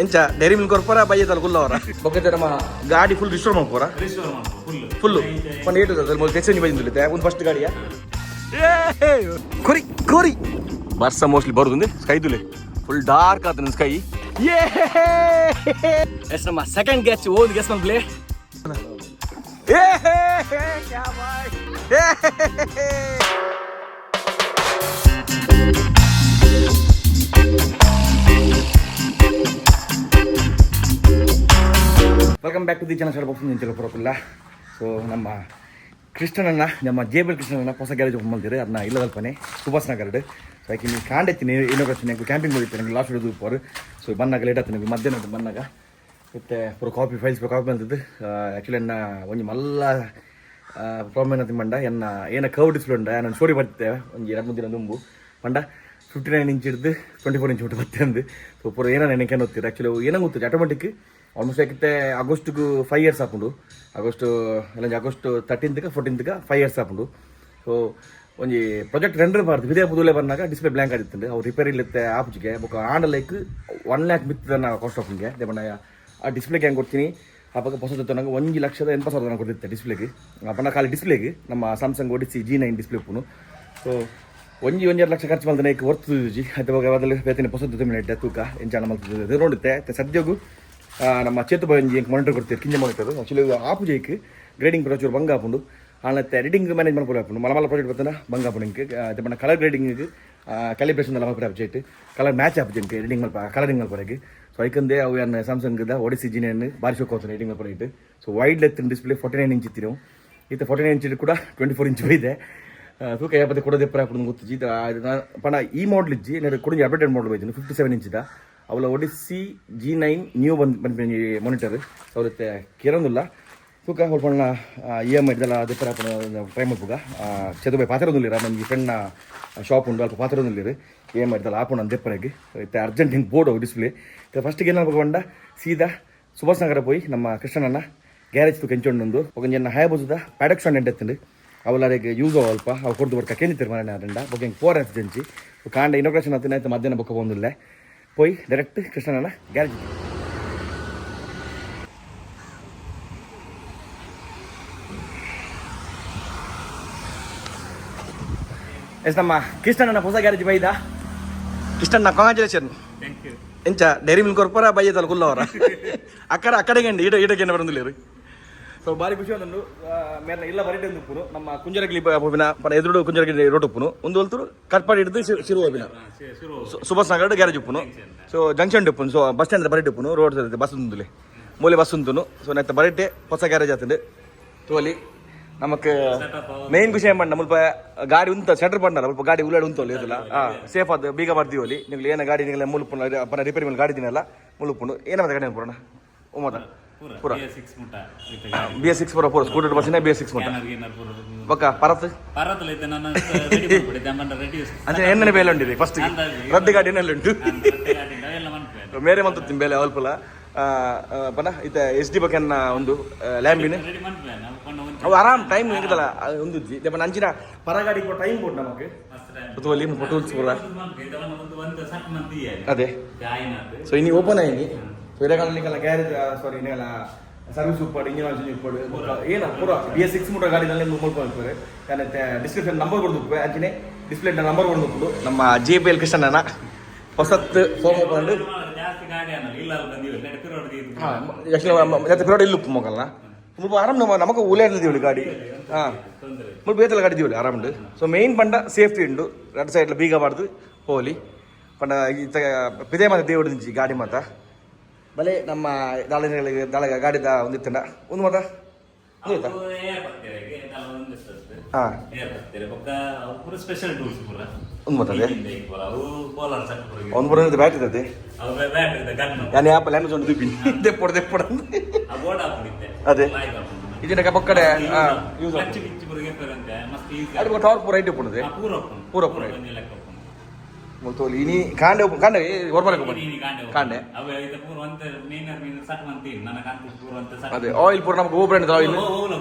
ಎಂಚ dairy milk ಕೊರ್ಪರ ಬೈಯದಲ್ಲ ಕುಲ್ಲ ಅವರ bouquet ನಮ್ಮ ಗಾಡಿ ಫುಲ್ ರಿಸ್ಟೋರ್ ಮಾಡ್ಕೋರ ಫುಲ್ಲು ಒಂದು ಏಟು ತೆಚ್ಚನಿ ಬೈದಿಲ್ಲ ಒಂದು ಫಸ್ಟ್ ಗಾಡಿಯ ಕೊರಿ ಕೊರಿ ಬರ್ಸ ಮೋಸ್ಟ್ಲಿ ಬರುದು ಸ್ಕೈದುಲೆ ಫುಲ್ ಡಾರ್ಕ್ ಆತ ನನ್ನ ಸ್ಕೈ ಎಸ್ ನಮ್ಮ ಸೆಕೆಂಡ್ ಗೆಚ್ ಓದ್ ಗೆಸ್ ನಮ್ಮ play welcome back to the channel box ನಿಂತಿಲ್ಲ ಪುರಪಿಲ್ಲ. ಸೊ ನಮ್ಮ ಕೃಷ್ಣನನ್ನ ನಮ್ಮ ಜೇಬಲ್ ಕೃಷ್ಣನನ್ನ ಹೊಸ ಗ್ಯಾರೇಜ್ ಓಪನ್ ಮಾಡಿದ್ರೆ ಅದನ್ನ ಇಲ್ಲದಲ್ಪನೆ ಸುಭಾಷ್ ನಗರ್. ಸೊ ಯಾಕೆ ನೀವು ಕಾಂಡೆತ್ತೀನಿ ಇನ್ನೊಂದು ಕ್ಯಾಂಪಿಂಗ್ ಮಾಡಿರ್ತೀನಿ ನನಗೆ ಲಾಸ್ಟ್ ಹಿಡಿದು ಪೋರು. ಸೊ ಬಂದಾಗ ಲೇಟ್ ಆಗ್ತೀನಿ ಮಧ್ಯಾಹ್ನ ಬಂದಾಗ ಮತ್ತೆ ಪೂರ ಕಾಫಿ ಫೈಲ್ಸ್ ಕಾಫಿ ಬಂದಿದ್ದು ಆ್ಯಕ್ಚುಲಿ ಎನ್ನ ಒಂದು ಮಲ್ಲ ಪ್ರಾಬ್ಲಮ್ ಏನಂತ ಮಂಡ ಏನ ಕರ್ವ್ ಡಿಸ್ಪ್ಲೇ ಉಂಡ ನಾನು ಸ್ಟೋರಿ ಬರ್ತಿದ್ದೆ ಒಂದು 2-3 ದಿನ ದುಂಬು ಮಂಡ 59 ಇಂಚ್ ಹಿಡಿದು 24 ಇಂಚ್ ಬಿಟ್ಟು ಬರ್ತೆ ಅಂದು. ಸೊ ಪೂರ ಏನೋ ನೆನಕೆ ಓದ್ತೀರಿ ಆ್ಯಕ್ಚುಲಿ ಏನೋ ಗೊತ್ತಿದೆ ಆಟೋಮೆಟಿಕ್ ಆಲ್ಮೋಸ್ಟ್ ಯಾಕಿತ್ತೆ ಆಗಸ್ಟ್ಗೂ 5 years ಹಾಕೊಂಡು ಆಗಸ್ಟ್ 13th 14th 5 years ಹಾಕೊಂಡು. ಸೊ ಒಂದು ಪ್ರಾಜೆಕ್ಟ್ ರೆಂಡರ್ ಮಾಡ್ತೀವಿ ಇದೇ ಬುದುಲೆ ಬಂದಾಗ ಡಿಸ್ಪ್ಲೇ ಬ್ಲ್ಯಾಂಕ್ ಆಗಿತ್ತು ಅವ್ರು ರಿಪೇರಿ ಇಲ್ಲತ್ತೆ ಆಪ್ಜಿಗೆ ಬೊಕ್ಕ ಆಂಡ್ ಲೈಕ್ 1 lakh ಬಿತ್ತದ ನಾ ಕಾಸ್ಟ್ ಆಫ್ ಹಿಂಗೆ ದೇವಣ್ಣ ಆ ಡಿಸ್ಪ್ಲೇಗೆ ಹೆಂಗೆ ಕೊಡ್ತೀನಿ ಆ ಬಗ್ಗೆ ಹೊಸ ನಂಗೆ 1,80,000 ಕೊಡ್ತಿತ್ತೆ ಡಿಸ್ಪ್ಲೇಗೆ ಬಣ್ಣ ಖಾಲಿ ಡಿಸ್ಪ್ಲೇಗೆ ನಮ್ಮ ಸ್ಯಾಮ್ಸಂಗ್ ಓಡಿಸಿ G9 ಡಿಸ್ಪ್ಲೇ ಉಪ್ಪು. ಸೊ 1-2 ಲಕ್ಷ ಖರ್ಚು ಮಾಡಿದ್ರೆ ಹೊರ್ತು ಜಿ ಅದು ಬಗ್ಗೆ ಅದರಲ್ಲಿ ಬೇತೀನಿ ಹೊಸ ಮಿನಿಟ್ ತೂಕ ಎಂಚಾಣ ಮಾಡ್ತಿದ್ದೆ ನೋಡುತ್ತೆ ಸದ್ಯಗೂ ನಮ್ಮ ಚೇತು ಬಂಜಿ ಮಾನಿಟರ್ ಕೊಡ್ತೀವಿ ಕಿಂಜ ಮಾನಿಟರ್ ಆ್ಯಕ್ಚುಲಿ ಆಪುಜೈಕ್ ಗ್ರೇಡಿಂಗ್ ಪ್ರೊಚೂರು ಬಂಗ ಹಾಕೊಂಡು ಆನತ್ತೆ ಎಡಿಟಿಂಗ್ ಮ್ಯಾನೇಜ್ ಮಾಡ್ಕೊಂಡು ಹಾಕೊಂಡು ಮಲಮಲ ಪ್ರಾಜೆಕ್ಟ್ ಬರ್ತಾನೆ ಬಂಗ ಹಾಕೊಂಡು ಹಿಂಗೆ ಅದು ಬಣ್ಣ ಕಲರ್ ಗ್ರೇಡಿಂಗ್ ಕ್ಯಾಲಿಬ್ರೇಷನ್ ಎಲ್ಲ ಮಾಡ್ತಾರೆ ಅಬ್ಜೆಕ್ಟ್ ಕಲರ್ ಮ್ಯಾಚ್ ಆಪ್ಜೆಂಟ್ ಎಡಿಟಿಂಗ್ ಮಲ್ಪ ಕಲರಿಂಗ್ ಮಲ್ಪರಾಗಿ. ಸೊ ಐಕಂದೆ ಅವು ಏನು ಸ್ಯಾಮ್ಸಂಗ್ದ ಓಡಿಸಿ G9 ಬಾರಿ ಶೋಕ್ ಹೋಗ್ತಾನೆ ಎಡಿಟಿಂಗ್ ಮಲ್ಪರಾಗಿಟ್ಟು. So wide length display 49 inch ಇತ್ತು ನಾವು ಈತ 49 ಇಂಚ್ ಕೂಡ 24 ಇಂಚ್ ಇದೆ ತೂಕ ಯಾಪತ್ತೆ ಕೊಡೋದು ಎಪ್ಪರ ಹಾಕೊಂಡು ಗೊತ್ತು ಜೀತ ಪಣ ಈ ಮಾಡಲ್ ಇಜ್ಜಿ ನಾನು ಕೊಡಿ ಅಪ್ಡೇಟೆಡ್ ಮಾಡಲ್ ಬೈತೀನಿ 57 ಇಂಚಿದ ಅವಳ ಓಡಿಸಿ G9 ನ್ಯೂ ಬಂದು ಮಾನಿಟರ್ ಅವರತ್ತೆ ಕಿರಂದಿಲ್ಲ ತೂಕ ಹೊಲ್ಪಣ್ಣ EMI ಇದೆಲ್ಲ ಅದೆಪ್ಪರ ಟ್ರೈ ಮಾಡ್ಬೋಗ ಚದುಬೈ ಪಾತ್ರದಲ್ಲಿರ ನಮಗೆ ಫ್ರೆಂಡ್ನ ಶಾಪ್ ಉಂಟು ಅಲ್ಪ ಪಾತ್ರದಲ್ಲಿರು EMI ಇದೆಲ್ಲ ಹಾಕೊಂಡು ನಾನು ದೆಪ್ಪರಾಗಿ ಇತ್ತೆ ಅರ್ಜೆಂಟಿಂಗ್ ಬೋರ್ಡ್ ಡಿಸ್ಪ್ಲೇ ಫಸ್ಟಿಗೆ ಏನು ಬಂಡ ಸೀದಾ ಸುಭಾಷ್ ನಗರ ಹೋಗಿ ನಮ್ಮ ಕೃಷ್ಣನನ್ನ ಗ್ಯಾರೇಜ್ ತೂಕ ಎಂಚೊಂಡು ಒಂದು ಜನ ಹ್ಯಾ ಬುಜದ ಪ್ಯಾಡಕ್ ಸ್ಟ್ಯಾಂಡ್ ಎಂಟೆತ್ತಂಡು ಅವಳಿಗೆ ಯೂಸ್ ಅಲ್ಪ ಅವು ಕೊಡ್ದು ಬರ್ಕ ಕೇಂದಿರ್ತಾರೆ ಮನೆ ಅದಂಡ ಬೊಕ್ಕೆ 4 hours ಜಂಚಿ ಕಾಂಡ ಇನೋಗ್ರೇಷನ್ ಆಯ್ತು ಆಯ್ತು ಮಧ್ಯಾಹ್ನ ಬೊಕ್ಕ ಬಂದಿಲ್ಲ പോയി ഡയറക്റ്റ് കൃഷ്ണനാണ് ഗ്യാരേജ്. ಎಸ್ ನಮ್ಮ ಕೃಷ್ಣನ ಹೊಸ ಗ್ಯಾರೇಜ್ ಬೈದ ಕೃಷ್ಣನ ಕಾಂಗ್ರಾಚುಲೇಷನ್ ಎಂಚ ಡೈರಿ ಮಿಲ್ಕ್ ಕೊರ್ಪರ ಬೈಯದಲ್ಲ ಕುಲ್ಲ ಅವರ ಅಕ್ಕಡೆಗೆ ಈಟಕ್ಕೆ ಬರಂದಿಲ್ಲ. ಸೊ ಭಾರಿ ಖುಷಿ ಒಂದೊಂದು ಮೇರೆ ಇಲ್ಲ ಬರೀಟೆ ಒಂದು ಉಪ್ಪುನು ನಮ್ಮ ಕುಂಜರಗಿಲಿ ಹೋಗಿನ ಪರ ಎದುರು ಕುಂಜರಗಿಲಿ ರೋಡ್ ಉಪ್ಪುನು ಒಂದು ಹೊಲ್ತರು ಕಟ್ಪಾಡಿ ಹಿಡಿದು ಶಿರು ಹೋಗಿನ ಸುಭಾಷ್ ನಗರ ಗ್ಯಾರೇಜ್ ಉಪ್ಪುನು. ಸೊ ಜಂಕ್ಷನ್ ಉಪ್ಪುನು ಸೊ ಬಸ್ ಸ್ಟ್ಯಾಂಡ್ ಬರೀಟೆ ಉಪ್ಪುನು ರೋಡ್ ಬಸ್ ಉಂದುಲೆ ಮೂಲೆ ಬಸ್ ಉಂತುನು. ಸೊ ನೆತ್ತ ಬರೀಟೆ ಹೊಸ ಗ್ಯಾರೇಜ್ ಆತಂಡು ತೋಲಿ ನಮಕ್ ಮೇನ್ ವಿಷಯ ಮಾಡಿ ಮುಲ್ಪ ಗಾಡಿ ಉಂತ ಸೆಂಟರ್ ಬಂಡಲ್ಲ ಸ್ವಲ್ಪ ಗಾಡಿ ಉಳ್ಳಾಡಿ ಉಂತೋಲಿ ಇದಿಲ್ಲ ಸೇಫ್ ಅದು ಬೀಗ ಬರ್ತೀವಲ್ಲಿ ನೀವು ಏನ ಗಾಡಿ ನಿಗಲ ಮುಳುಪುನು ಅಪ್ಪನ ರಿಪೇರಿ ಮೇಲೆ ಗಾಡಿ ದಿನಲ್ಲ ಮುಳುಪುನು ಏನಮ್ಮ ಗಾಡಿ ಅನ್ಕೊಡೋಣ ಒಮ್ಮದ ಪೂರ BS6 ಪೂರ ಸ್ಕೂಟರ್ ಬಸ್ಸಿನ BS6 ಮುಟ್ಟ ಬೊಕ್ಕ ಪರತ್ ಅಂದ್ರೆ ಎಣ್ಣೆ ಬೇಲೆ ಉಂಟಿದೆ ಫಸ್ಟ್ ರದ್ದು ಗಾಡಿ ಎಣ್ಣೆ ಉಂಟು ಮೇರೆ ಮಂತ ಬೇಲೆ ಅವಲ್ಪಲ ಪನ ಇತ್ತ SD ಬಕ್ಕನ್ನ ಒಂದು ಲ್ಯಾಂಬಿನ ಅವು ಆರಾಮ್ ಟೈಮ್ ಹೆಂಗದಲ್ಲ ಒಂದು ದೇಪನ ಅಂಚಿನ ಪರಗಾಡಿ ಟೈಮ್ ಕೊಟ್ಟು ನಮಗೆ ಅಲ್ಲಿ ಟೂಲ್ಸ್ ಪೂರ ಅದೇ. ಸೊ ಇನ್ನು ಓಪನ್ ಆಯ್ನಿ ಬೇರೆಲ್ಲ ಗ್ಯಾರೇಜ್ ಸಾರಿ ಇನ್ನೆಲ್ಲ ಸರ್ವಿಸ್ ಉಪ್ಪಾಡು ಇಂಜಿನ್ ಆಯಿಲ್ ಉಪ್ಪಾಡು ಏನ ಪೂರ BS6 ಮುಟ್ಟ ಗಾಡಿನಲ್ಲಿ ನೋಡ್ಕೊಳ್ತಾರೆ ಯಾನತ್ತೆ ಡಿಸ್ಕ್ರಿಪ್ಷನ್ ನಂಬರ್ ಕೊಡ್ದು ಅಂಚಿನೇ ಡಿಸ್ಪ್ಲೇ ನಂಬರ್ ಕೊಡ್ದು ನಮ್ಮ JPL ಕೃಷ್ಣನ ಹೊಸತ್ ಫೋನ್ ಮಾಡ್ಕೊಂಡು ಪಿರೋಡ್ ಇಲ್ಲಿ ಉಪ್ಪು ಮಗಲ್ನ ಮುಲ್ಪ ಆರಾಮ್ ನಮಗ ಊಲಾಡಿದೀವಿ ಗಾಡಿ ಮುಲ್ಪ ಬೇತಲ್ಲ ಗಾಡಿ ಇದೀವಿ ಆರಾಮ್. ಸೊ ಮೇನ್ ಪಂಡ ಸೇಫ್ಟಿ ಉಂಡು 2 ಸೈಡ್ಲ ಬೀಗ ಬಾರ್ದು ಹೋಲಿ ಪಂಡ ಈತ ಪಿದೇ ಮಾತ ದೇವಡು ನಿಂಚಿ ಗಾಡಿ ಮಾತ ಬಲೆ ನಮ್ಮ ದಾಳ ಗಾಡಿದ ಒಂದಿತ್ತಂಡ ಒಂದು ಮಾತ ಒಂದು ಮಾತದೆ ಒಂದು ಬರೋದು ಬ್ಯಾಟ್ರಿ ಇರ್ತದೆ ನಾನು ಯಾಪ ಲ್ಯಾಂಡ್ ಒಂದು ದಿಪ್ಪಿ ದೆಪ್ಪಡ ಅದೇ ಇದನ್ನ ಪಕ್ಕಡೆ ಯೂಸ್ ಅದು ಟವರ್ ಪೂರ ಐಟ್ ಉಪ್ಪುಣದೆ ಪೂರ ಪೂರ ಮೊತ್ತೋಲಿ ಇನಿ ಕಾಂಡೆ ಕಾಂಡೆ ಹೊರಮನೆ ಕಾಂಡೆ ಅದೇ ಆಯಿಲ್ ಪೂರ ನಮಗೆ ಓ ಬ್ರ್ಯಾಂಡ್ ಆಯಿಲ್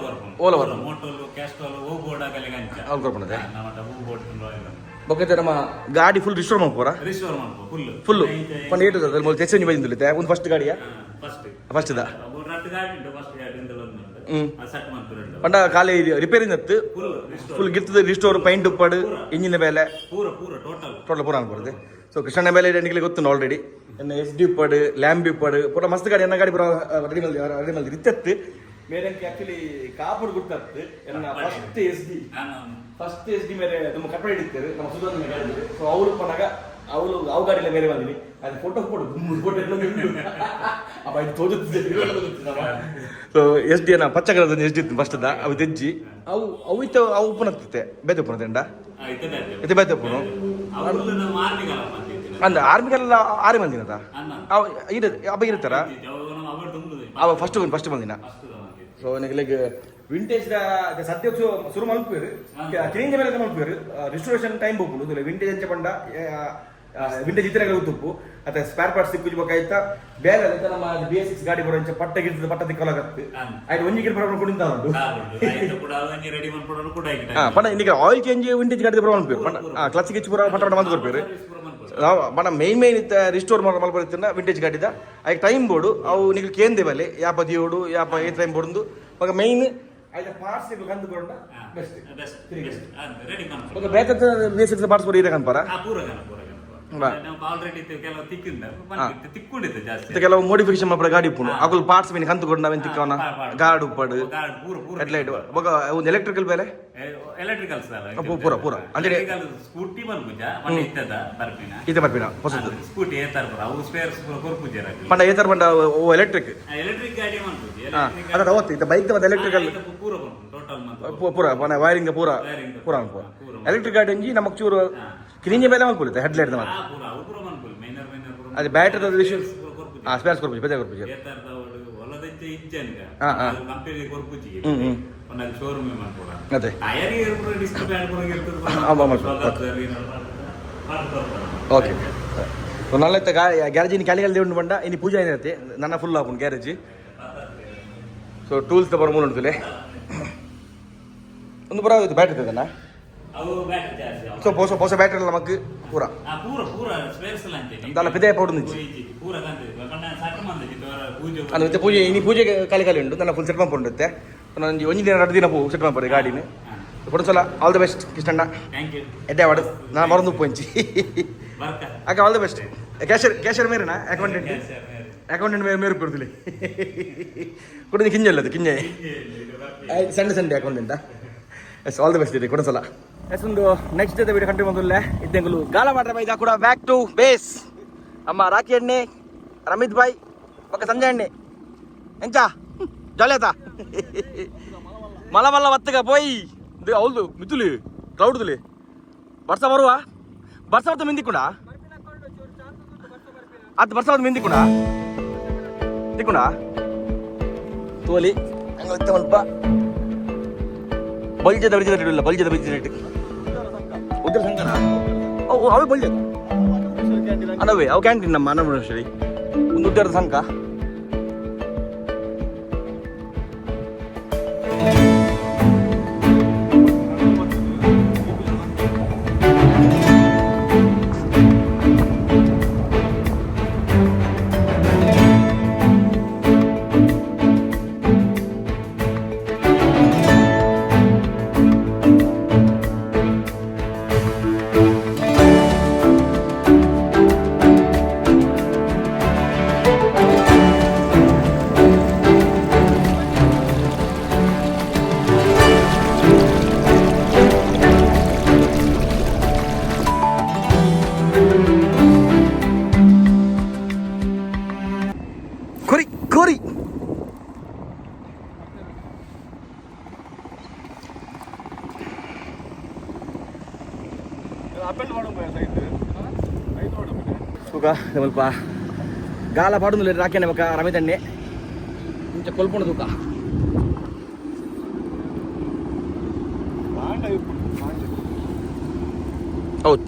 ಓಲ ಬರ್ತದೆ ಅವ್ರು ಕೊರ್ಪಣದೆ ಬೊಕ್ಕ ನಮ್ಮ ಗಾಡಿ ಫುಲ್ ರಿಸ್ಟೋರ್ ಮಾಡ್ಬೋರಾ ಫುಲ್ಲು ಪಂಡ ಏಟು ಅದ್ರಲ್ಲಿ ಮೊದಲು ತೆಚ್ಚಂಜಿ ಬಂದಿಲ್ಲ ಒಂದು ಫಸ್ಟ್ ಗಾಡಿಯ ಫಸ್ಟ್ ಇದ ಪಂಡ ಖಾಲಿ ರಿಪೇರಿ ನತ್ತು ಫುಲ್ ಗಿರ್ತದ ರಿಸ್ಟೋರ್ ಪೈಂಟ್ ಉಪ್ಪಡು ಇಂಜಿನ ಬೇಲೆ ಟೋಟಲ್ ಪೂರ ಅನ್ಬಾರ್ದು ಸೊ ಕೃಷ್ಣನ ಬೇಲೆ ನಿಮಗೆ ಗೊತ್ತು ಆಲ್ರೆಡಿ ಎಸ್ ಡಿ ಉಪ್ಪಡು ಲ್ಯಾಂಬ್ ಉಪ್ಪಡು ಪೂರ ಮಸ್ತ್ ಗಾಡಿ ಎನ್ನ ಗಾಡಿ ಪೂರ ರೆಡಿ ಮಲ್ದಿ ರಿತ್ತತ್ತು ಮೇರೆ ಆಕ್ಚುಲಿ ಕಾಪುಡು ಗುರ್ತತ್ತು ಎನ್ನ ಫಸ್ಟ್ ಎಸ್ ಡಿ ಮೇಲೆ ತುಂಬ ಕಟ್ಟಡ ಹಿಡಿತಾರೆ ನಮ್ಮ ಸುಧಾರಣೆ ಗಾಡಿ ಸೊ ಅವಳು ಪಣಗ ಅವು ಗಾಡಿಲ್ಲ ಬೇರೆ ಬಂದಿನಿ ಅದು ಫೋಟೋ ಫೋಟೋ ಅಪ್ಪ ಇದು ತೋಜುತ್ತಿದ್ದೆ ಸೊ ಎಸ್ ಡಿ ಪಚ್ಚ ಕಲರ್ದ ಎಸ್ ಡಿ ಇತ್ತು ಫಸ್ಟ್ ಅವು ತೆಜ್ಜಿ ಅವು ಇತ್ತು ಅವು ಉಪ್ಪುನತ್ತೆ ಬೇತೆ ಉಪ್ಪುನ ತೆಂಡ ಇದು ಬೇತೆ ಉಪ್ಪುನು ಅಂದ ಆರ್ಮಿಗೆಲ್ಲ 6 ಮಂದಿನದ ಅವು ಅಬ್ಬ ಇರ್ತಾರ ಅವ ಫಸ್ಟ್ ಮಂದಿನ ಸೊ ನನಗೆ ಲೈಕ್ ವಿಂಟೇಜ್ ಸದ್ಯ ಶುರು ಮಲ್ಪೇರು ಚೇಂಜ್ ಮೇಲೆ ಮಲ್ಪೇರು ರಿಸ್ಟೋರೇಷನ್ ಟೈಮ್ ಬೋಪುಡು ವಿಂಟೇಜ್ ಅಂಚೆ ಪಂಡ ವಿಂಟೇಜ್ ಇತರ ಉತ್ತುಪ್ಪು ಅಥವಾ ಸ್ಪೇರ್ ಪಾರ್ಟ್ಸ್ ಸಿಕ್ಕುಜ್ ಬೇಕಾಯ್ತ ಬೇರೆ ನಮ್ಮ BS6 ಗಾಡಿ ಬರೋ ಪಟ್ಟ ಗಿರ್ತದ ಪಟ್ಟ ತಿಕ್ಕೊಳಗತ್ತೆ ಆಯ್ತು ಒಂಜಿ ಗಿರ್ ಬರೋಣ ಕುಡಿಂತ ಉಂಟು ಪಂಡ ಇನ್ನೀಗ ಆಯಿಲ್ ಚೇಂಜ್ ವಿಂಟೇಜ್ ಗಾಡಿ ಬರೋ ಮಲ್ಪೇರು ಪಂಡ ಕ್ಲಚ್ ಗಿಚ್ ಬರೋ ಪಟ್ಟ ಮಂದ್ ಕೊಡ್ಪೇರು ಪಂಡ ಮೇನ್ ರಿಸ್ಟೋರ್ ಮಲ್ಪರಿತ್ತಿನ ವಿಂಟೇಜ್ ಗಾಡಿದ ಅದಕ್ಕೆ ಟೈಮ್ ಬೋರ್ಡು ಅವು ನೀವು ಕೇಂದ್ರ ಬೆಲೆ ಯಾಪ ದಿಯೋಡು ಯಾಪ ಏ ಟೈಮ್ ಬೋರ್ಡು ಇವಾಗ ಮೇನ್ ಆಯ್ತಾ ಪಾರ್ಟ್ಸ್ ಕಂದು ಬರೋಣ ಬೆಸ್ಟ್ ಬೇಸಿಕ್ ಪಾರ್ಟ್ಸ್ ಕೂಡ ಇದೆ ಕನ್ಪಾರ ಕೆಲವು ಮೋಡಿಫಿಕೇಶನ್ ಮಾಡ್ರೆ ಗಾಡಿ ಇಪ್ಪುನು ಅಕುಲ್ ಪಾರ್ಟ್ಸ್ ಮೇಲೆ ಕಂತುಕೊಂಡು ನಾವೇನು ತಿಕ್ಕವನ ಗಾರ್ಡ್ ಉಪ್ಪಡು ಹೆಡ್ಲೈಟ್ ಒಂದು ಎಲೆಕ್ಟ್ರಿಕಲ್ ಬೇಲೆ ಪೂರ ಪೂರ ಅಂದ್ರೆ ಸ್ಕೂಟಿ ಇದು ಬರ್ಪಿನ ಹೊಸದು ಸ್ಕೂಟಿ ಪಂಡ ಏತರ ಪಂಡ ಎಲೆಕ್ಟ್ರಿಕ್ ಅದ ಅವತ್ತು ಇದು ಬೈಕ್ ಮತ್ತೆ ಎಲೆಕ್ಟ್ರಿಕಲ್ ಪೂರ ವೈರಿಂಗ್ ಪೂರ ಪೂರ ಅನ್ಕೋ ಎಲೆಕ್ಟ್ರಿಕ್ ಗಾಡಿ ಅಂಜಿ ನಮಕ್ ಚೂರು ಕಿರಿಂಜ ಮೇಲೆ ಮಲ್ಕೊಳುತ್ತೆ ಹೆಡ್ಲೈಟ್ ಮತ್ತೆ ಅದು ಬ್ಯಾಟ್ರಿ ವಿಷಯ ಸ್ಪೇರ್ಸ್ ಕೊರ್ಪುಜಿ ಪೆದ್ದ ಕೊರ್ಪುಜಿ ಅದೇ ಓಕೆ ನಲ್ಲ ಗ್ಯಾರೇಜ್ ಇನ್ನು ಕ್ಯಾಲಿಗಲ್ ಉಂಟು ಬಂಡ ಇನ್ನು ಪೂಜೆ ಏನಿರುತ್ತೆ ನನ್ನ ಫುಲ್ ಹಾಕೊಂಡು ಗ್ಯಾರೇಜ್ ಸೊ ಟೂಲ್ಸ್ ಬರೋ ಮೂಲ ಉಂಟುಲೆ ಒಂದು ಬರೋ ಇದು ಬ್ಯಾಟ್ರಿ ಇದನ್ನ ಸೊ ಹೊಸ ಬ್ಯಾಟ್ರಿ ಎಲ್ಲ ನಮಗೆ ಪೂರ ದಾಲ ಪೆದೆ ಪೌಡು ನಿಂಚಿ ಅಂದ್ರೆ ಪೂಜೆ ಇನ್ನು ಪೂಜೆ ಖಾಲಿ ಉಂಟು ನನ್ನ ಫುಲ್ ಸೆಟ್ ಮಾಡ್ಕೊಂಡಿರುತ್ತೆ ನಾನು ಒಂಜಿ ದಿನ 2 ದಿನ ಸೆಟ್ ಮಾಡ್ಬೋದು ಗಾಡಿನ ಕೊಡಸಲ ಆಲ್ ದ ಬೆಸ್ಟ್ ಕೃಷ್ಣಣ್ಣ ಎಡ್ಡೆ ವಾಡು ನಾನು ಮರಂದು ಪೋಂಚಿ ಅಕ್ಕ ಆಲ್ ದ ಬೆಸ್ಟ್ ಕ್ಯಾಶರ್ ಮೇರೆನಾ ಅಕೌಂಟೆಂಟ್ ಮೇರೆ ಕೊಡ್ತಿಲಿ ಕೊಡಿ ಕಿಂಜಲ್ಲದು ಕಿಂಜೆ ಸಂಡೆ ಅಕೌಂಟೆಂಟಾ ಎಸ್ ಆಲ್ ದ ಬೆಸ್ಟ್ ಇದೆ ಕೊಡಸಲ ಎಸ್ ಒಂದು ನೆಕ್ಸ್ಟ್ ವಿಡಿಯೋ ಕಂಟಿನ್ಯೂ ಮಾಡೋಲ್ಲ ಇದ್ದಂಗಲು ಗಾಲ ಮಾಡ್ರೆ ಬೈ ಕೂಡ ಬ್ಯಾಕ್ ಟು ಬೇಸ್ ಅಮ್ಮ ರಾಕಿ ಎಣ್ಣೆ ರಮಿತ್ ಬಾಯ್ ಪಕ್ಕ ಸಂಜಯ್ ಎಣ್ಣೆ ಎಂಚ ಜಾಲಿಯಾತ ಮಲ ಮಲ್ಲ ಒತ್ತಗ ಪೋಯಿ ಹೌದು ಮಿಥುಲಿ ಕ್ಲೌಡ್ದುಲಿ ವರ್ಷ ಬರುವ ವರ್ಷ ಹೊತ್ತು ಮಿಂದಿಕುಂಡ ಅದು ವರ್ಷ ಹೊತ್ತು ಮಿಂದಿಕುಂಡ ತಿಕ್ಕುಂಡ ತೋಲಿ ಹಂಗೆ ಸ್ವಲ್ಪ ಬಲ್ಜದ ಬಿಡಿಸಿದ ಬಲ್ಜದ ಬಿಡಿಸಿದ ಉದ್ರ ಸಂಕನ ಅವೇ ಬಲ್ಜದ ಅನವೇ ಅವು ಕ್ಯಾಂಟೀನ್ ನಮ್ಮ ಅನ್ನಪೂರ್ಣೇಶ್ವರಿ ಒಂದು ಉದ್ದರದ ಸಂಕ ಸುಖ ಸ್ವಲ್ಪ ಗಾಲ ಪಾಡುದಿಲ್ಲ ರಾಕೆ ನಮಕ ರಮಿತಣ್ಣೆ ಇಂಚ ಕೊಲ್ಪುಣ ತೂಕ ಹೌದು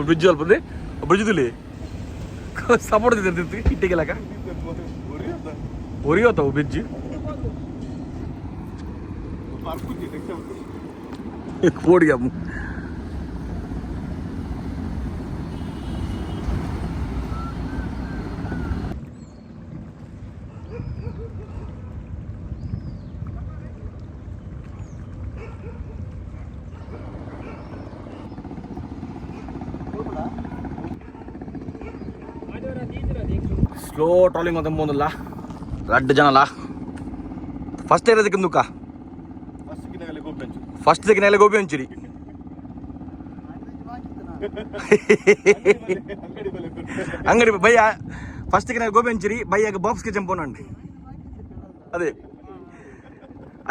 ಬ್ರಿಡ್ಜ್ ಅಲ್ಪದೆ ಬ್ರಿಡ್ಜ್ ತುಲಿ ಸಪೋರ್ಟ್ ಇರ್ತಿತ್ತು ಇಟ್ಟಿಗೆಲಕ ಒರಿಯೋತಾವು ಬೆಜ್ಜು ಕೋಡಿಯ స్లో ట్రాలింగ్ అంత ముందులా రెడ్ జనలా ఫస్ట్ ఏరియా దిక్కు దుక్క ఫస్ట్ దిక్కు నెల గోపి ఉంచిరి ಅಂಗಡಿ ಭಯ್ಯ ಫಸ್ಟ್ಗೆ ನಾನು ಗೋಬಿ ಹಂಚಿರಿ ಭಯ್ಯಾಗ ಬಾಕ್ಸ್ಗೆ ಚಂಪೋನಂడి ಅದೇ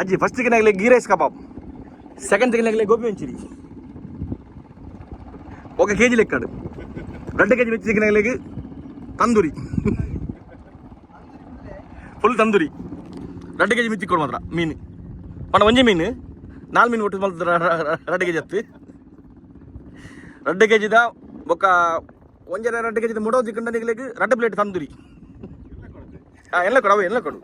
ಅಜ್ಜಿ ಫಸ್ಟ್ಗೆ ನಾಗಲೇ ಗೀ ರೈಸ್ ಕಬಾಬ್ సెకండ్ నాగలే ಗೋಬಿ ಹಂಚಿರಿ 1 kg లెక్కడు 2 kg వెచ్చి చికెన్ నాగలేకి ತಂದೂರಿ ಫುಲ್ ತಂದೂರಿ 2 kg ಮಿಚ್ಚಿ ಕೊಡು ಮಾತ್ರ ಮೀನು ಪಣ ಒಂಜಿ ಮೀನು 4 ಮೀನು ಒಟ್ಟು ಮಲ್ತ 2 kg ಹತ್ತು 2 kg ದ ఒక 2 kg ಮೂಡೋ ಚಿಕನ್ ನಾಗಲೇకి 2 ಪ್ಲೇಟ್ ತಂದೂರಿ ಎಲ್ಲ ಕೊಡು ಎಲ್ಲ ಕೊಡು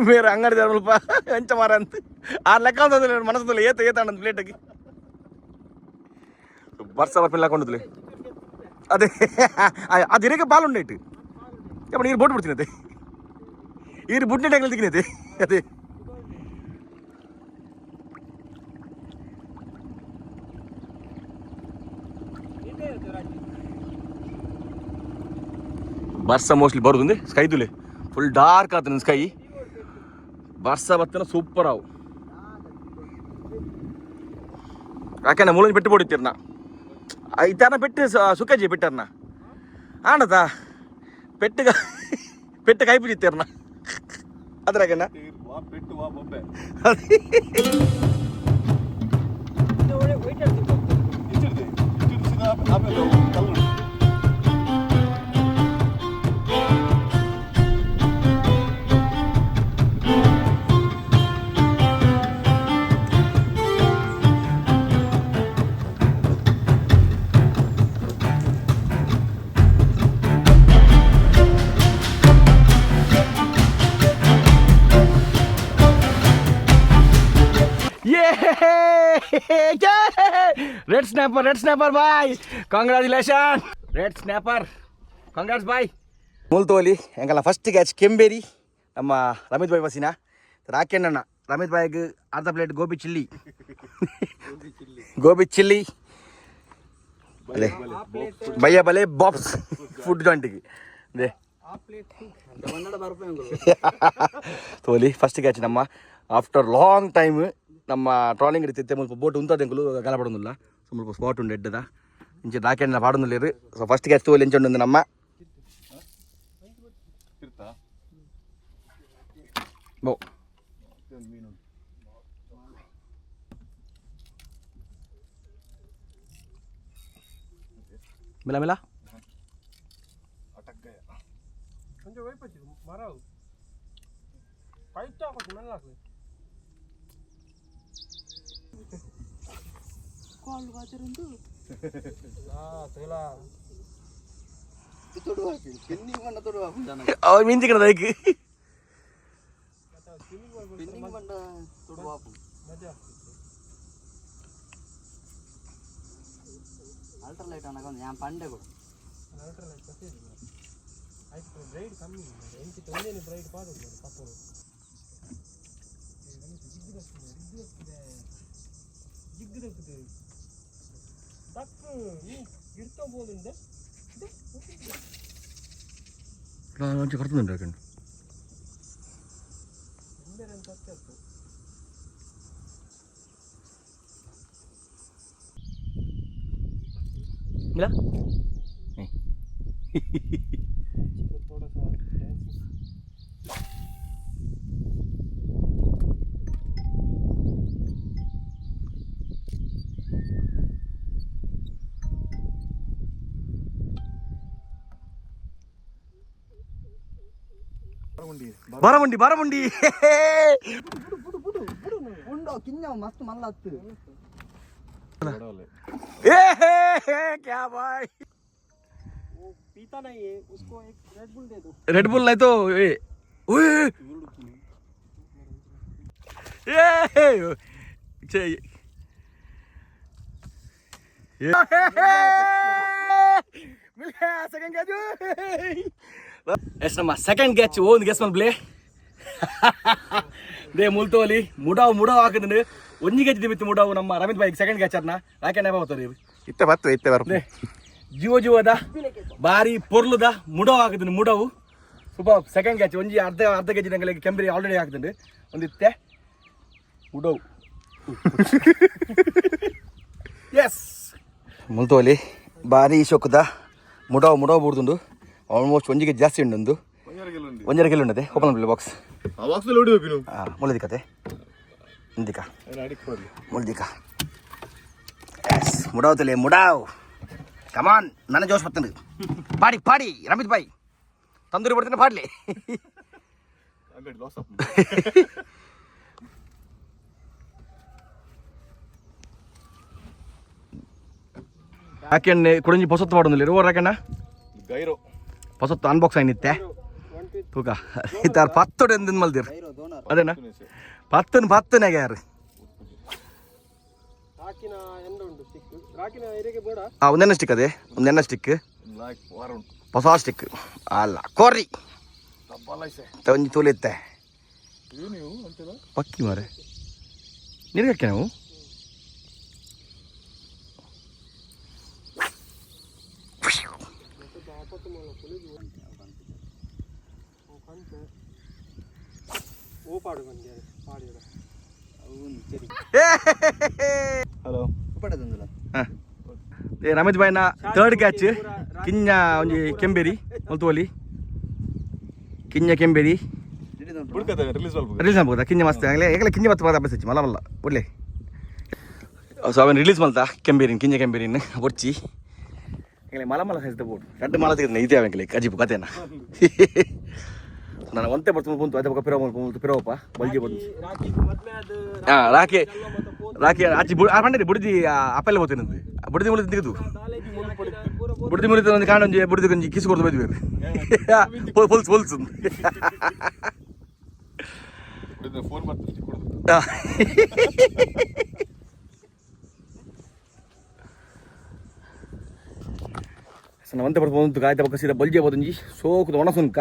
మీరు అంగడి జరప ఎంచ మారంత 6 లెక్క ఉంటుంది మనసులో ఏత అన్నది ప్లేట్కి ವರ್ಷ ಬರ್ಪಿಲ್ಲ ಕೊಂಡದ್ಲಿ ಅದೇ ಅದು ಇರಕ್ಕೆ ಬಾಲ್ ಉಂಡೆ ಇಟ್ಟು ಯಪ್ಪ ನೀರು ಬೋಟ್ ಬಿಡ್ತೀನಿ ಈರು ಬುಡ್ನೆ ಟೈಗಲ್ ದಿಕ್ಕಿನೈತೆ ಅದೇ ಬರ್ಸ ಮೋಸ್ಟ್ಲಿ ಬರುದು ಸ್ಕೈ ತುಲೆ ಫುಲ್ ಡಾರ್ಕ್ ಆತನ ಸ್ಕೈ ಬರ್ಸ ಬತ್ತನ ಸೂಪರ್ ಅವು ಯಾಕೆನ ಮೂಲಂಜಿ ಪೆಟ್ಟು ಪೊಡಿತೀರ್ನ ಇತ್ತಾರನ ಪೆಟ್ಟು ಸುಖಜಿ ಪೆಟ್ಟರ್ನ ಆಣದ ಪೆಟ್ಟು ಕೈ ಬಿಡಿತೀರ್ನ ಅದ್ರಾಗನ ರೆಡ್ ಸ್ನ್ಯಾಪರ್ ಬಾಯ್ ಕಾಂಗ್ರಾಚುಲೇಷನ್ ರೆಡ್ ಸ್ನ್ಯಾಪರ್ ಕಾಂಗ್ರಾಟ್ಸ್ ಬಾಯ್ ಮೂಲ್ತೋಲಿ ಎಂಕಲ್ಲ ಫಸ್ಟ್ ಕ್ಯಾಚ್ ಕೆಂಬೇರಿ ನಮ್ಮ ರಮೇಶ್ ಬಾಯ್ ಬಸಿನ ರಾಕೆಣ್ಣಣ್ಣ ರಮೇಶ್ ಬಾಯ್ಗೆ ಅರ್ಧ ಪ್ಲೇಟ್ ಗೋಬಿ ಚಿಲ್ಲಿ ಅದೇ ಭಯ್ಯ ಬಲೆ ಬಾಕ್ಸ್ ಫುಡ್ ಜಾಯಿಂಟಿಗೆ ಅದೇ ತೋಲಿ ಫಸ್ಟ್ ಕ್ಯಾಚ್ ನಮ್ಮ ಆಫ್ಟರ್ ಲಾಂಗ್ ಟೈಮ್ ನಮ್ಮ ಟ್ರಾಲಿಂಗ್ ಇರ್ತಿತ್ತೆ ಮುಲ್ಪ ಬೋಟ್ ಉಂತದೆಂಕಲು ಗಾಲ ಪಡೋದಿಲ್ಲ ಸೊ ಮುಲ್ಪ ಸ್ಪಾಟ್ ಉಂಡು ಎಡ್ಡದ ಇಂಚೆ ರಾಕೆಣ್ಣ ಪಾಡೋದಿಲ್ಲ ಸೊ ಫಸ್ಟ್ ಕ್ಯಾಚ್ ತೋಲಿ ಎಂಚೊಂಡು ನಮ್ಮ ಬೋ ಮಿಲ ಮಿಲ కొంచెం వైపు వచ్చి మరావు పైచా కొంచెం మెల్లకు కాల్ వాచరందు తేలా తోడు ಹಾಕಿ ಪೆನ್ನಿಂಗ್ ಬಂಡ ತೋಡು ಹಾಕು ಅವ ಮಿಂಚಿ ಕಡೆ ದೈಕಿ ಪೆನ್ನಿಂಗ್ ಬಂಡ ತೋಡು ಹಾಕು ಮಜಾ ಅಲ್ಟ್ರಾ ಲೈಟ್ ಅನ್ನಕ ಒಂದು ಯಾನ್ ಪಂಡೆ ಕೊಡು ಅಲ್ಟ್ರಾ ಲೈಟ್ ಕತೆ ಆಯ್ತು ಬ್ರೈಡ್ ಕಮ್ಮಿ ಎಂಟಿ ತೊಂದೇನೆ ಬ್ರೈಡ್ ಪಾಡು ಪಪ್ಪು ಜಿಗ್ಗಿದಕ್ಕಿದೆ ತಕ್ಕು ಇಡ್ತಾ ಹೋದಿಂದ ನಾನು ಒಂಚೂರು ಕರ್ತುಂಡು ಹಾಕೊಂಡು ಹಿಂದೆ ಅಂತ ಅತ್ತು मिला नहीं थोड़ा सा ಬಾರಮುಂಡಿ ಉಂಡೋ ಕಿನ್ನ ಮಸ್ತ್ ಮಲ್ಲ ಹತ್ತು क्या भाई वो पीता नहीं है, उसको एक रेड बुल दे दो। रेड बुल नहीं तो ಎಸ್ ನಮ್ಮ ಸೆಕೆಂಡ್ ಗ್ಯಾಚ್ ಒಂದು ಗ್ಯಾಸ್ ಮಲ್ಬ್ಲೆ ದೇ ಮುಲ್ತೋಲಿ ಮುಡಾವ್ ಹಾಕಿದ್ರೆ ಒಂಜಿ ಗೆಜ್ಜಿ ಬಿತ್ತು ಮುಡಾವು ನಮ್ಮ ರಮಿತ್ ಬಾಯಿಗೆ ಸೆಕೆಂಡ್ ಗ್ಯಾಚ್ ಅರ್ನ ಯಾಕೆ ಹೋಗ್ತಾರೆ ಇತ್ತೆ ಬರ್ತದೆ ಜೀವದ ಬಾರಿ ಪೊರ್ಲುದ ಮುಡಾವ್ ಹಾಕಿದ್ದೀನಿ ಮುಡಾವು ಸೂಪರ್ ಸೆಕೆಂಡ್ ಗ್ಯಾಚ್ ಒಂಜಿ ಅರ್ಧ ಕೆಜಿ ನಂಗೆ ಕೆಂಬರಿ ಆಲ್ರೆಡಿ ಹಾಕಿದ್ದೀನಿ ಒಂದಿತ್ತೆ ಮುಡಾವು ಎಸ್ ಮುಲ್ತೋಲಿ ಬಾರಿ ಶೋಕದ ಮುಡಾವು ಬೂಡ್ದುಂಡು ಆಲ್ಮೋಸ್ಟ್ ಒಂಜಿಗೆ ಜಾಸ್ತಿ ಉಂಡು ಒಂಜರ ಗೆಲ್ಲ ಉಂಡದೆ ಓಪನ್ ಮಾಡ್ಲಿ ಬಾಕ್ಸ್ ಮುಳ್ದಿಕ ಇಂದಿಕ ಮುಳ್ದಿಕ ಎಸ್ ಮುಡಾವ್ ತಲೆ ಮುಡಾವ್ ಕಮಾನ್ ನನ್ನ ಜೋಶ್ ಬರ್ತಂದು ಪಾಡಿ ರಮಿತ್ ಬಾಯ್ ತಂದೂರಿ ಬರ್ತೀನಿ ಪಾಡ್ಲಿ ಯಾಕೆಣ್ಣೆ ಕುಡಂಜಿ ಹೊಸತ್ತು ಮಾಡೋದಿಲ್ಲ ಓರ್ ಯಾಕೆಣ್ಣ ಹೊಸತ್ತು ಅನ್ಬಾಕ್ಸ್ ಆಗಿತ್ತೆ ತೂಕ ಇತ್ತಾರ ಪತ್ತೊಡೆ ಎಂದಿನ ಮಲ್ದಿರು ಅದೇನಾ ಪತ್ತನಾಗ ಯಾರು ಒಂದೆನ್ನ ಸ್ಟಿಕ್ ಅದೇ ಒಂದೆನ್ನ ಸ್ಟಿಕ್ ಹೊಸ ಸ್ಟಿಕ್ ಅಲ್ಲ ಕೋರಿ ಒಂಜಿ ತೋಲಿತ್ತೆ ಪಕ್ಕಿ ಮಾರೆ ನಿನಗೆ ನಾವು ಹಲೋ ರಮೇಶ್ ಬಾಯ್ನ ಥರ್ಡ್ ಕ್ಯಾಚ್ ಕಿಂಜ ಒಂಜಿ ಕೆಂಬೇರಿ ಮಲ್ತುವಲಿ ಕಿಂಜ ಕೆಂಬೇರಿ ರಿಲೀಸ್ ಮಾಡ್ಬೋದಾ ಕಿಂಜ ಮಸ್ತ್ ಆಗಲೇ ಕಿಂಜ ಮತ್ತ ಅಭ್ಯಾಸ ಹಚ್ಚಿ ಮಲ್ಲ ಒಳ್ಳೆ ಸೊ ಅವನ್ ರಿಲೀಸ್ ಮಲ್ತಾ ಕೆಂಬೇರಿನ ಕಿಂಜ ಕೆಂಬೇರಿನ ಒರ್ಚಿ ಮಲ ಸಹಿತ ಬೋರ್ಡ್ ಎರಡು ಮಲ ತೆಗೆದ ಇದೇ ಅವಂಕಲೆ ಅಜೀಬ್ ಕತೆನ ನಾನು ಒಂತೆ ಬರ್ತೀನಿ ಬಂತು ಅದೇ ಪಿರೋಪ ಬಲ್ಗೆ ಬಂದು ರಾಕಿ ಆಚೆ ಪಂಡಿ ಬುಡ್ದಿ ಅಪ್ಪೆಲ್ಲ ಹೋಗ್ತೇನೆ ಬುಡ್ದಿ ಮುಳಿದ ತೆಗೆದು ಬುಡ್ದಿ ಮುಳಿದ ಒಂದು ಕಾಣ ಒಂಜಿ ಬುಡ್ದಿ ಗಂಜಿ ಕಿಸು ಕೊಡ್ದು ಬೈದ್ವಿ ಹೊಲ್ಸು ಒಂತೆ ಬರ್ಬೋದು ಕಾಯ್ದ ಪಕ್ಕ ಸೀದಾ ಬಲ್ಜಿ ಹೋದಂಜಿ ಸೋಕುದು ಒಣಸುನ್ಕ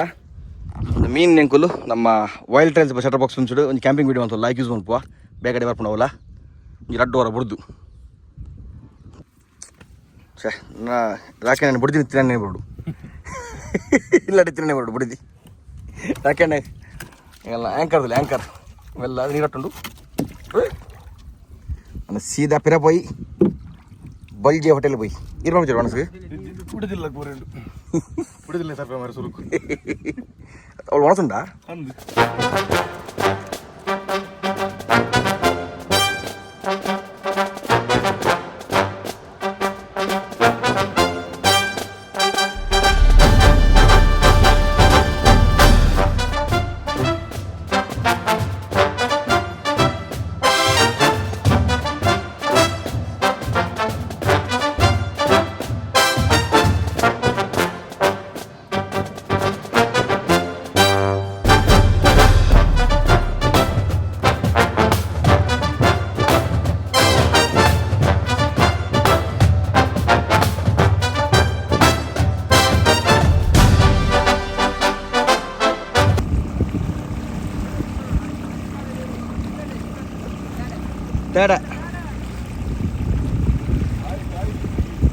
ಒಂದು ಮೀನು ನೆಂಕುಲು ನಮ್ಮ ವೈಲ್ಡ್ ಟ್ರೈಲ್ಸ್ ಶಟರ್ ಬಾಕ್ಸ್ ಉಂಚುಡು ಒಂದು ಕ್ಯಾಂಪಿಂಗ್ ವಿಡಿಯೋ ಅಂತ ಲೈಕ್ ಯೂಸ್ ಮಾಡ್ಪುವ ಬೇಗಡೆ ಬರ್ಪುಣವಲ್ಲ ಒಂದು 2 ವಾರ ಬುಡ್ದು ಛೇ ನಾ ರಾಕೆಣ್ಣೆ ಬುಡ್ದಿನಿ ತಿನ್ನೇ ಬರ್ಡು ಇಲ್ಲಡಿ ತಿನ್ನೇ ಬರ್ಡು ಬುಡಿದಿ ರಾಕೆಣ್ಣೆ ಎಲ್ಲ ಆ್ಯಂಕರ್ ಇವೆಲ್ಲ ನೀರಟ್ಟುಂಡು ನಾನು ಸೀದಾ ಪಿರ ಪೋಯಿ ಬಲ್ಜಿ ಹೋಟೆಲ್ ಪೋಯಿ ಇರ್ಬೋದು ಮನಸ್ಸಿಗೆ ಬಿಡುದಿಲ್ಲ ಸರ್ ಮರ ಸುರುಕು ಅವಳು ಒಣಸುಂಡಾ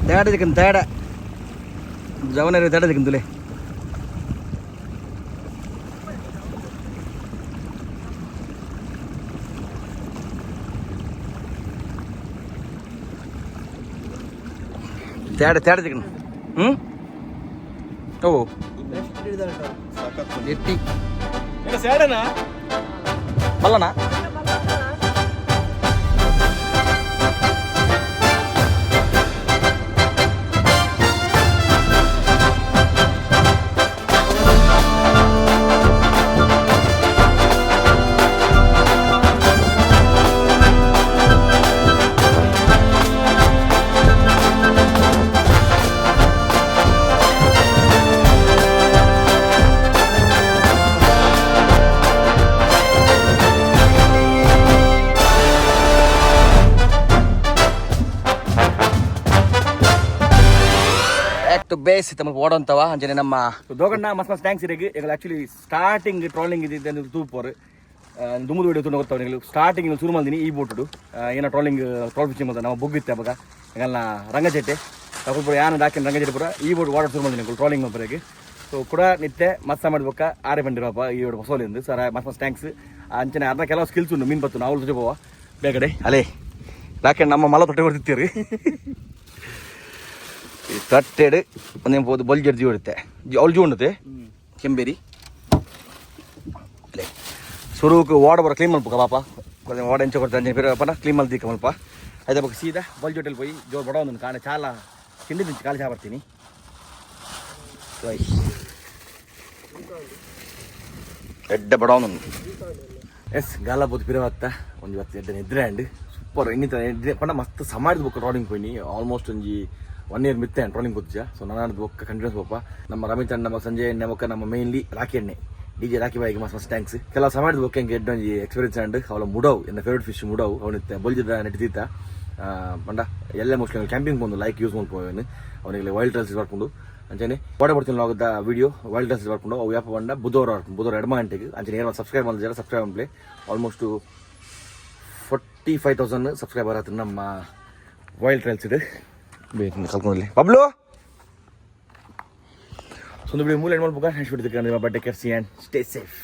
తేడా చికెన్ తేడా జవన తేడా చికెన్ తులే తేడా చికెన్ ఓ ఎట్టి మళ్ళనా ಬೇಸ್ ತಮ್ಮ ಓಡೋಂತವ ಅಂಜನೆ ನಮ್ಮ ದೋಗಣ್ಣ ಮಸ್ತ್ ಥ್ಯಾಂಕ್ಸ್ ಇರಿಗೆ ಈಗ ಆ್ಯಕ್ಚುಲಿ ಸ್ಟಾರ್ಟಿಂಗ್ ಟ್ರಾಲಿಂಗ್ ಇದ್ದಿದ್ದು ತೂಪೋರು ದುಮ್ಮದು ವಿಡಿಯೋ ತುಂಬ ಗೊತ್ತಾವ ನೀವು ಸ್ಟಾರ್ಟಿಂಗ್ ಶುರು ಮಾಡಿದೀನಿ ಈ ಬೋಟು ಏನೋ ಟ್ರಾಲ್ ಫಿಶಿಂಗ್ ಮಾಡ್ತಾರೆ ನಾವು ಬುಗ್ಗಿತ್ತೆ ಅವಾಗ ಈಗಲ್ಲ ರಂಗಜೆಟ್ಟೆ ತಗೊಳ್ಪುರ ಯಾನು ಹಾಕಿನ ರಂಗಜೆಟ್ಟೆ ಪುರ ಈ ಬೋಟ್ ವಾಡರ್ ಶುರು ಮಾಡಿದ್ದೀನಿ ಟ್ರಾಲಿಂಗ್ ಮಾಡ್ಬರಿಗೆ ಸೊ ಕೂಡ ನಿತ್ಯ ಮಸ್ತ ಮಾಡಿಬೇಕಾ ಆರೆ ಬಂದಿರಪ್ಪ ಈ ಬೋಟ್ ಹೊಸಲಿಂದ ಸರ್ ಮಸ್ತ್ ಥ್ಯಾಂಕ್ಸ್ ಅಂಚನೆ ಅರ್ಧ ಕೆಲವು ಸ್ಕಿಲ್ಸ್ ಉಂಟು ಮೀನು ಬತ್ತು ನಾವು ತುಜ ಪೋವ ಬೇಗಡೆ ಅಲೇ ಯಾಕೆ ನಮ್ಮ ಮಲ ತೊಟ್ಟೆ ಹೊಡ್ತಿತ್ತೀರಿ ತಟ್ಟೆಡು ಒಂದೇ ಹೋದು ಬಲ್ ಜಡ್ಜಿ ಹೊಡುತ್ತೆ ಅವಳು ಜೂ ಉಂಡುತ್ತೆ ಕೆಂಬೇರಿ ಅಲ್ಲೇ ಸುರುಕು ವಾಡ ಬರೋ ಕ್ಲೀನ್ ಮಲ್ಪ ಪಾಪ ವಾಡ ಎಂಚ ಕೊಡ್ತಾರೆ ಬೇರೆಪ್ಪ ಕ್ಲೀನ್ ಮಲ್ದಿ ಮಲ್ಪ ಅದೇ ಬಗ್ಗೆ ಸೀದಾ ಬಲ್ ಜೊಟೆಲ್ ಹೋಗಿ ಜೋರು ಬಡ ಒಂದು ಕಾಣೆ ಚಾಲ ತಿಂಡಿ ತಿಂಚು ಕಾಲು ಚಾ ಬರ್ತೀನಿ ಎಡ್ಡ ಬಡ ಒಂದು ಎಸ್ ಗಾಲ ಬೋದು ಪಿರವತ್ತ ಒಂದು ಇವತ್ತು ಎಡ್ಡ ನಿದ್ರೆ ಅಂಡ್ ಸೂಪರ್ ಇನ್ನಿತ ನಿದ್ರೆ ಪಂಡ ಮಸ್ತ್ ಸಮಾಜದ ಬುಕ್ ಟ್ರಾಲಿಂಗ್ ಹೋಯ್ನಿ ಆಲ್ಮೋಸ್ಟ್ ಒಂಜಿ 1 year ಮಿತ್ತೆ ಟ್ರಾಲಿಂಗ್ ಗೊತ್ತಿಜ ಸೊ ನಾನು ಬೊಕ್ಕ ಕಂಟಿನ್ಯೂಸ್ ಪೋಪ ನಮ್ಮ ರಮೇಶ್ ಅಣ್ಣ ನಮ್ಮ ಸಂಜಯ್ ನಮಕ ನಮ್ಮ ಮೇನ್ಲಿ ರಾಕಿ ಎಣ್ಣೆ DJ ರಾಕಿ ಬಾಯಿಗೆ ಮಸ್ತ್ ಥ್ಯಾಂಕ್ಸ್ ಕೆಲವು ಸಮಾಜದ ಬೊಕ್ಕ ಹೆಂಗೆ ಎಡ್ಡ ಒಂಜಿ ಎಕ್ಸ್ಪೀರಿಯನ್ಸ್ ಅಂಡ್ ಅವಳ ಮುಡವು ಎನ್ನ ಫೇವ್ರೇಟ್ ಫಿಶ್ ಮುಡವು ಅವನಿತ್ತೆ ಬೊಲ್ಜಿದ ನೆಟ್ಟಿದ್ದ ಪಂಡ ಎಲ್ಲ ಮೋಸ್ಟ್ಲಿ ಕ್ಯಾಂಪಿಂಗ್ ಬಂದು ಲೈಕ್ ಯೂಸ್ ಮಾಡ್ಕೋವೇನು ಅವನಿಗೆ ವೈಲ್ಡ್ ಟ್ರೈಲ್ಸ್ ಬರ್ಕೊಂಡು ಅಂಚನೆ ಓಡೆ ಬರ್ತೀನಿ ಹೋಗದ ವಿಡಿಯೋ ವೈಲ್ಡ್ ಟ್ರೈಲ್ಸ್ ಬರ್ಕೊಂಡು ಅವು ಯಾಪ ಬಂದ ಬುಧವಾರ ಎಡಮ ಗಂಟೆಗೆ ಅಂಚನೆ ಏನು ಸಬ್ಸ್ಕ್ರೈಬ್ ಮಾಡಿದ್ರೆ ಸಬ್ಸ್ಕ್ರೈಬ್ ಮಾಡಲಿ ಆಲ್ಮೋಸ್ಟ್ 45,000 ಸಬ್ಸ್ಕ್ರೈಬರ್ ಆಯ್ತು ನಮ್ಮ ವೈಲ್ಡ್ ಟ್ರೈಲ್ಸ್ ಇದೆ ಬೇಕು ಕಲ್ಕೊಂಡ್ಲಿ ಬಬ್ಲು ಸೊ ಒಂದು ವಿಡಿಯೋ ಮೂಲ ಏನು ಮಾಡ್ಬೇಕು ನೆಕ್ಸ್ಟ್ ವಿಡಿಯೋ ನಿಮ್ಮ ಬಡ್ಡೆ ಕೇರ್ಸಿ ಆ್ಯಂಡ್ ಸ್ಟೇ ಸೇಫ್